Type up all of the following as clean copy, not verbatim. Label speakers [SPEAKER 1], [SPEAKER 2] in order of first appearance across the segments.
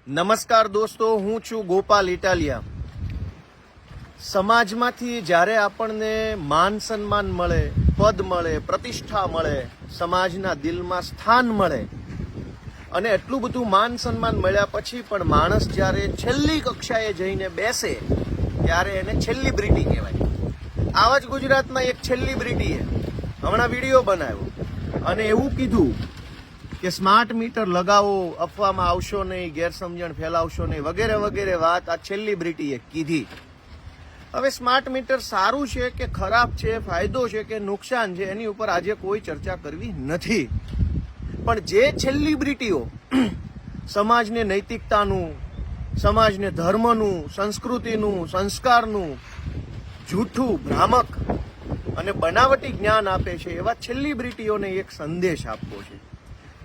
[SPEAKER 1] નમસ્કાર દોસ્તો, હું છું ગોપાલ ઇટાલિયા. સમાજમાંથી જ્યારે આપણને માન સન્માન મળે, પદ મળે, પ્રતિષ્ઠા મળે, સમાજના દિલમાં સ્થાન મળે, અને એટલું બધું માન સન્માન મળ્યા પછી પણ માણસ જ્યારે છેલ્લી કક્ષાએ જઈને બેસે ત્યારે એને સેલિબ્રિટી કહેવાય. આવા જ ગુજરાતના એક સેલિબ્રિટીએ હમણાં વિડીયો બનાવ્યો અને એવું કીધું કે સ્માર્ટ મીટર લગાવો, અફવામાં આવશો નહીં, ગેરસમજણ ફેલાવશો નહીં, વગેરે વગેરે વાત આ સેલિબ્રિટીએ કીધી. હવે સ્માર્ટ મીટર સારું છે કે ખરાબ છે, ફાયદો છે કે નુકસાન છે, એની ઉપર આજે કોઈ ચર્ચા કરવી નથી. પણ જે સેલિબ્રિટીઓ સમાજને નૈતિકતાનું, સમાજને ધર્મનું, સંસ્કૃતિનું, સંસ્કારનું જૂઠું, ભ્રામક અને બનાવટી જ્ઞાન આપે છે, એવા સેલિબ્રિટીઓને એક સંદેશ આપવો છે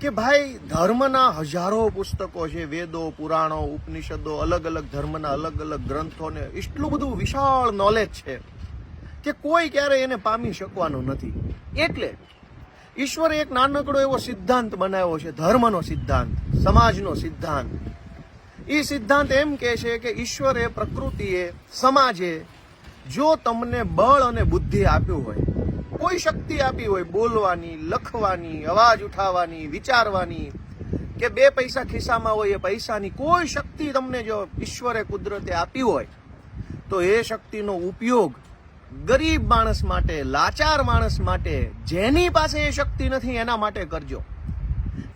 [SPEAKER 1] કે ભાઈ, ધર્મના હજારો પુસ્તકો છે, વેદો, પુરાણો, ઉપનિષદો, અલગ અલગ ધર્મના અલગ અલગ ગ્રંથોને એટલું બધું વિશાળ નોલેજ છે કે કોઈ ક્યારેય એને પામી શકવાનો નથી. એટલે ઈશ્વરે એક નાનકડો એવો સિદ્ધાંત બનાવ્યો છે, ધર્મનો સિદ્ધાંત, સમાજનો સિદ્ધાંત. એ સિદ્ધાંત એમ કહે છે કે ઈશ્વરે, પ્રકૃતિએ, સમાજે જો તમને બળ અને બુદ્ધિ આપ્યું હોય, કોઈ શક્તિ આપી હોય, બોલવાની, લખવાની, અવાજ ઉઠાવવાની, વિચારવાની, કે બે પૈસા ખિસ્સામાં હોય એ પૈસાની કોઈ શક્તિ તમને જો ઈશ્વરે, કુદરતે આપી હોય, તો એ શક્તિનો ઉપયોગ ગરીબ માણસ માટે, લાચાર માણસ માટે, જેની પાસે એ શક્તિ નથી એના માટે કરજો.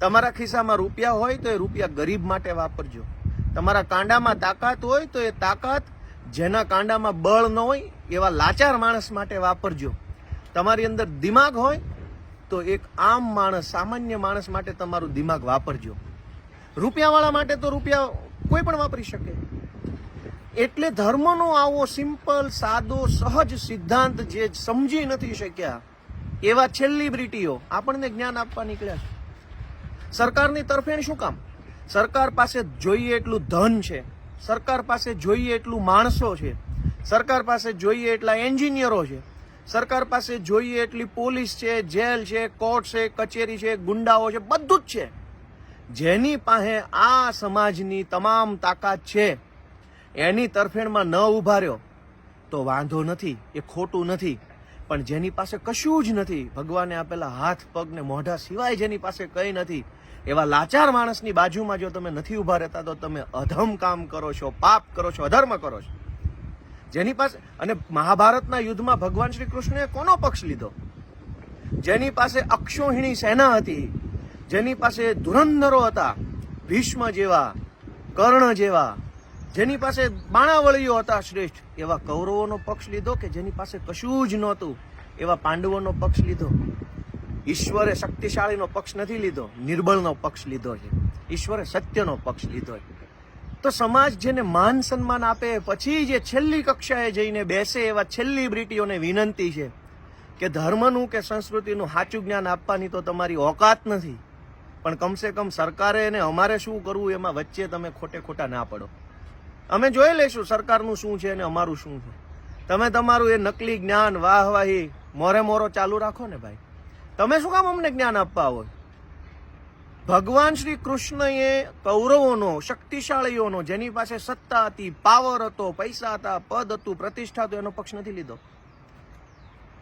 [SPEAKER 1] તમારા ખિસ્સામાં રૂપિયા હોય તો એ રૂપિયા ગરીબ માટે વાપરજો. તમારા કાંડામાં તાકાત હોય તો એ તાકાત જેના કાંડામાં બળ ન હોય એવા લાચાર માણસ માટે વાપરજો. તમારી અંદર દિમાગ હોય તો એક આમ માણસ, સામાન્ય માણસ માટે તમારું દિમાગ વાપરજો. રૂપિયાવાળા માટે તો રૂપિયા કોઈ પણ વાપરી શકે. એટલે ધર્મનો આવો સિમ્પલ, સાદો, સહજ સિદ્ધાંત જે સમજી નથી શક્યા એવા સેલિબ્રિટીઓ આપણને જ્ઞાન આપવા નીકળ્યા છે. સરકારની તરફેણ શું કામ? સરકાર પાસે જોઈએ એટલું ધન છે, સરકાર પાસે જોઈએ એટલું માણસો છે, સરકાર પાસે જોઈએ એટલા એન્જિનિયરો છે, સરકાર પાસે જોઈએ એટલી પોલીસ છે, જેલ છે, કોર્ટ છે, કચેરી છે, ગુંડાઓ છે, બધું જ છે. જેની પાસે આ સમાજની તમામ તાકાત છે એની તરફેણમાં ન ઉભા રહ્યો તો વાંધો નથી, એ ખોટું નથી. પણ જેની પાસે કશું જ નથી, ભગવાને આપેલા હાથ, પગ ને મોઢા સિવાય જેની પાસે કંઈ નથી, એવા લાચાર માણસની બાજુમાં જો તમે નથી ઉભા રહેતા તો તમે અધમ કામ કરો છો, પાપ કરો છો, અધર્મ કરો છો. જેની પાસે, અને મહાભારતના યુદ્ધમાં ભગવાન શ્રી કૃષ્ણએ કોનો પક્ષ લીધો? જેની પાસે અક્ષોહિણી સેના હતી, જેની પાસે ધુરંધરો હતા, ભીષ્મ જેવા, કર્ણ જેવા, જેની પાસે બાણાવળીઓ હતા શ્રેષ્ઠ, એવા કૌરવોનો પક્ષ લીધો કે જેની પાસે કશું જ નહોતું એવા પાંડવોનો પક્ષ લીધો? ઈશ્વરે શક્તિશાળીનો પક્ષ નથી લીધો, નિર્બળનો પક્ષ લીધો છે. ઈશ્વરે સત્યનો પક્ષ લીધો છે. તો સમાજ જેને માન સન્માન આપે પછી જે છેલ્લી કક્ષાએ જઈને બેસે એવા સેલિબ્રિટીઓને વિનંતી છે કે ધર્મનું કે સંસ્કૃતિનું સાચું જ્ઞાન આપવાની તો તમારી ઓકાત નથી, પણ કમસે કમ સરકારે ને અમારે શું કરવું એમાં વચ્ચે તમે ખોટે ખોટા ના પડો. અમે જોઈ લઈશું સરકારનું શું છે અને અમારું શું છે. તમે તમારું એ નકલી જ્ઞાન, વાહવાહી, મોરે મોરો ચાલુ રાખો ને ભાઈ. તમે શું કામ અમને જ્ઞાન આપવા હોય? ભગવાન શ્રી કૃષ્ણએ કૌરવોનો, શક્તિશાળીઓનો, જેની પાસે સત્તા હતી, પાવર હતો, પૈસા હતા, પદ હતું, પ્રતિષ્ઠા હતો, એનો પક્ષ નથી લીધો.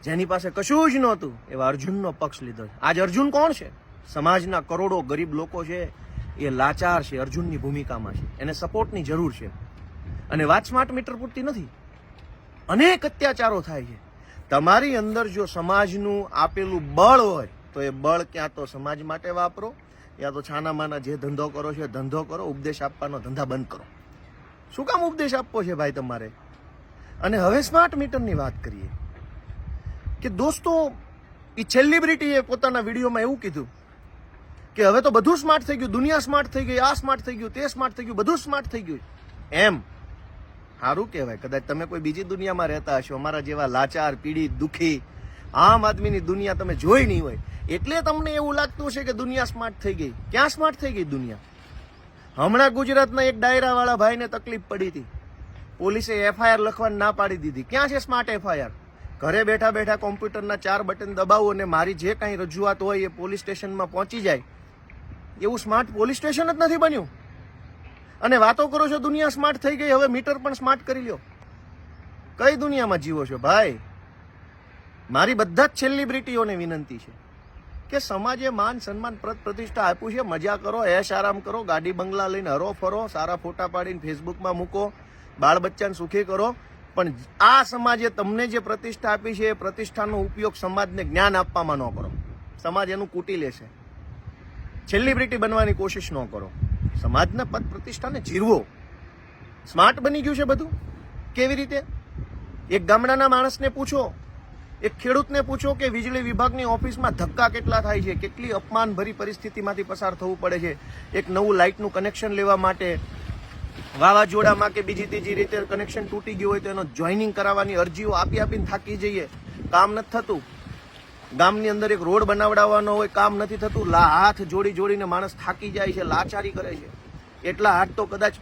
[SPEAKER 1] જેની પાસે કશું જ નહોતું એવા અર્જુનનો પક્ષ લીધો. આજ અર્જુન કોણ છે? સમાજના કરોડો ગરીબ લોકો છે એ લાચાર છે, અર્જુનની ભૂમિકામાં છે, એને સપોર્ટની જરૂર છે. અને વાત સ્માર્ટ મીટર પૂરતી નથી, અનેક અત્યાચારો થાય છે. તમારી અંદર જો સમાજનું આપેલું બળ હોય તો એ બળ ક્યાં તો સમાજ માટે વાપરો, યા તો છાનામાના જે ધંધો કરો છો ધંધો કરો, ઉપદેશ આપવાનો ધંધા બંધ કરો. શું કામ ઉપદેશ આપવો છે ભાઈ તમારે? અને હવે સ્માર્ટ મીટરની વાત કરીએ કે દોસ્તો, એ સેલિબ્રિટીએ પોતાના વિડીયોમાં એવું કીધું કે હવે તો બધું સ્માર્ટ થઈ ગયું, દુનિયા સ્માર્ટ થઈ ગઈ, આ સ્માર્ટ થઈ ગયું, તે સ્માર્ટ થઈ ગયું, બધું સ્માર્ટ થઈ ગયું. એમ સારું કહેવાય. કદાચ તમે કોઈ બીજી દુનિયામાં રહેતા હશો, અમારા જેવા લાચાર, પીડિત, દુઃખી આમ આદમીની દુનિયા તમે જોઈ નહીં હોય, એટલે તમને એવું લાગતું છે કે દુનિયા સ્માર્ટ થઈ ગઈ. ક્યાં સ્માર્ટ થઈ ગઈ દુનિયા? હમણાં ગુજરાતના એક ડાયરાવાળા ભાઈને તકલીફ પડી હતી, પોલીસે એફઆઈઆર લખવાની ના પાડી દીધી. ક્યાં છે સ્માર્ટ એફઆઈઆર? ઘરે બેઠા બેઠા કોમ્પ્યુટરના 4 બટન દબાવો અને મારી જે કાંઈ રજૂઆત હોય એ પોલીસ સ્ટેશનમાં પહોંચી જાય, એવું સ્માર્ટ પોલીસ સ્ટેશન જ નથી બન્યું. અને વાતો કરો છો દુનિયા સ્માર્ટ થઈ ગઈ, હવે મીટર પણ સ્માર્ટ કરી લ્યો. કઈ દુનિયામાં જીવો છો ભાઈ? મારી બધા જ સેલિબ્રિટીઓને વિનંતી છે કે સમાજે માન સન્માન પ્રતિષ્ઠા આપ્યું છે, મજા કરો, એશ આરામ કરો, ગાડી બંગલા લઈને હરો ફરો, સારા ફોટા પાડીને ફેસબુકમાં મૂકો, બાળ બચ્ચાને સુખી કરો. પણ આ સમાજે તમને જે પ્રતિષ્ઠા આપી છે એ પ્રતિષ્ઠાનો ઉપયોગ સમાજને જ્ઞાન આપવામાં ન કરો. સમાજ એનું કૂટી લેશે. સેલિબ્રિટી બનવાની કોશિશ ન કરો. સમાજના પદ પ્રતિષ્ઠાને જીરવો. સ્માર્ટ બની ગયું છે બધું. કેવી રીતે? એક ગામડાના માણસને પૂછો, એક ખેડૂતને પૂછો કે વીજળી વિભાગની ઓફિસમાં ધક્કા કેટલા થાય છે, કેટલી અપમાનભરી પરિસ્થિતિમાંથી પસાર થવું પડે છે. એક નવું લાઇટનું કનેક્શન લેવા માટે વાવાઝોડામાં કે બીજી ત્રીજી રીતે કનેક્શન તૂટી ગયું હોય તો એનો જોઈનિંગ કરાવવાની અરજીઓ આપીને થાકી જઈએ, કામ નથી થતું. ગામની અંદર એક રોડ બનાવડાવવાનો હોય, કામ નથી થતું. હાથ જોડીને માણસ થાકી જાય છે, લાચારી કરે છે. એટલા હાથ તો કદાચ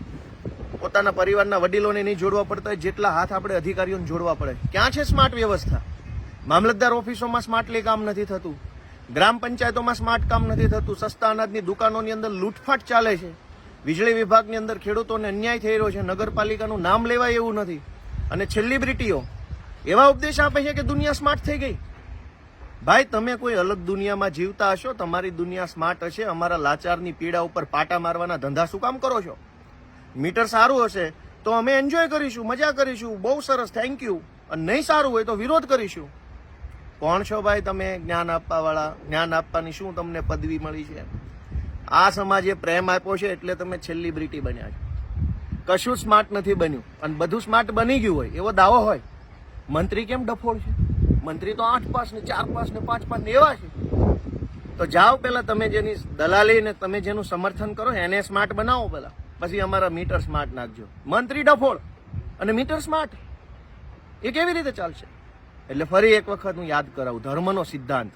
[SPEAKER 1] પોતાના પરિવારના વડીલોને નહીં જોડવા પડતા હોય જેટલા હાથ આપણે અધિકારીઓને જોડવા પડે. ક્યાં છે સ્માર્ટ વ્યવસ્થા? મામલતદાર ઓફિસોમાં સ્માર્ટલી કામ નથી થતું, ગ્રામ પંચાયતોમાં સ્માર્ટ કામ નથી થતું, સસ્તા અનાજની દુકાનોની અંદર લૂંટફાટ ચાલે છે, વીજળી વિભાગની અંદર ખેડૂતોને અન્યાય થઈ રહ્યો છે, નગરપાલિકાનું નામ લેવાય એવું નથી. અને સેલિબ્રિટીઓ એવા ઉપદેશ આપે છે કે દુનિયા સ્માર્ટ થઈ ગઈ. ભાઈ તમે કોઈ અલગ દુનિયામાં જીવતા હશો, તમારી દુનિયા સ્માર્ટ હશે. અમારા લાચારની પીડા ઉપર પાટા મારવાના ધંધા શું કામ કરો છો? મીટર સારું હશે તો અમે એન્જોય કરીશું, મજા કરીશું, બહુ સરસ, થેન્ક યુ. અને નહીં સારું હોય તો વિરોધ કરીશું. કોણ છો ભાઈ તમે જ્ઞાન આપવા વાળા? જ્ઞાન આપવાની શું તમને પદવી મળી છે? આ સમાજે પ્રેમ આપ્યો છે એટલે તમે સેલિબ્રિટી બન્યા છો. કશું સ્માર્ટ નથી બન્યું. અને બધું સ્માર્ટ બની ગયું હોય એવો દાવો હોય. મંત્રી કેમ ડફોળ છે? મંત્રી તો 8 પાસ ને 4 પાસ ને 5 પાસ ને એવા છે. તો જાઓ પેલા તમે જેની દલાલી ને તમે જેનું સમર્થન કરો એને સ્માર્ટ બનાવો પેલા, પછી અમારા મીટર સ્માર્ટ નાખજો. મંત્રી ડફોળ અને મીટર સ્માર્ટ, એ કેવી રીતે ચાલશે? એટલે ફરી એક વખત હું યાદ કરાવું, ધર્મનો સિદ્ધાંત,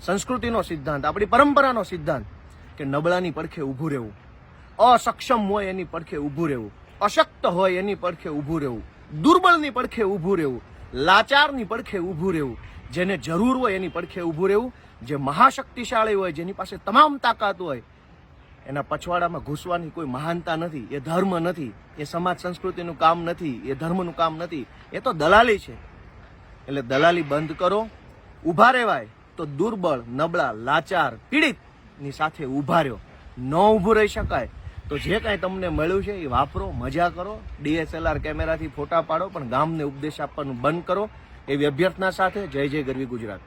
[SPEAKER 1] સંસ્કૃતિનો સિદ્ધાંત, આપણી પરંપરાનો સિદ્ધાંત કે નબળાની પડખે ઊભું રહેવું, અસક્ષમ હોય એની પડખે ઊભું રહેવું, અશક્ત હોય એની પડખે ઊભું રહેવું, દુર્બળની પડખે ઊભું રહેવું, લાચારની પડખે ઊભું રહેવું, જેને જરૂર હોય એની પડખે ઊભું રહેવું, જે મહાશક્તિશાળી હોય, જેની પાસે તમામ તાકાત હોય, એના પછવાડામાં ઘૂસવાની કોઈ મહાનતા નથી. એ ધર્મ નથી, એ સમાજ સંસ્કૃતિનું કામ નથી, એ ધર્મનું કામ નથી, એ તો દલાલી છે. એટલે દલાલી બંધ કરો. ઊભા રહેવાય તો દુર્બળ, નબળા, લાચાર, પીડિતની સાથે ઊભા રહ્યો. ન ઊભું રહી શકાય તો જે કાંઈ તમને મળ્યું છે એ વાપરો, મજા કરો, DSLR કેમેરાથી ફોટા પાડો, પણ ગામને ઉપદેશ આપવાનું બંધ કરો. એવી અભ્યર્થના સાથે જય જય ગરવી ગુજરાત.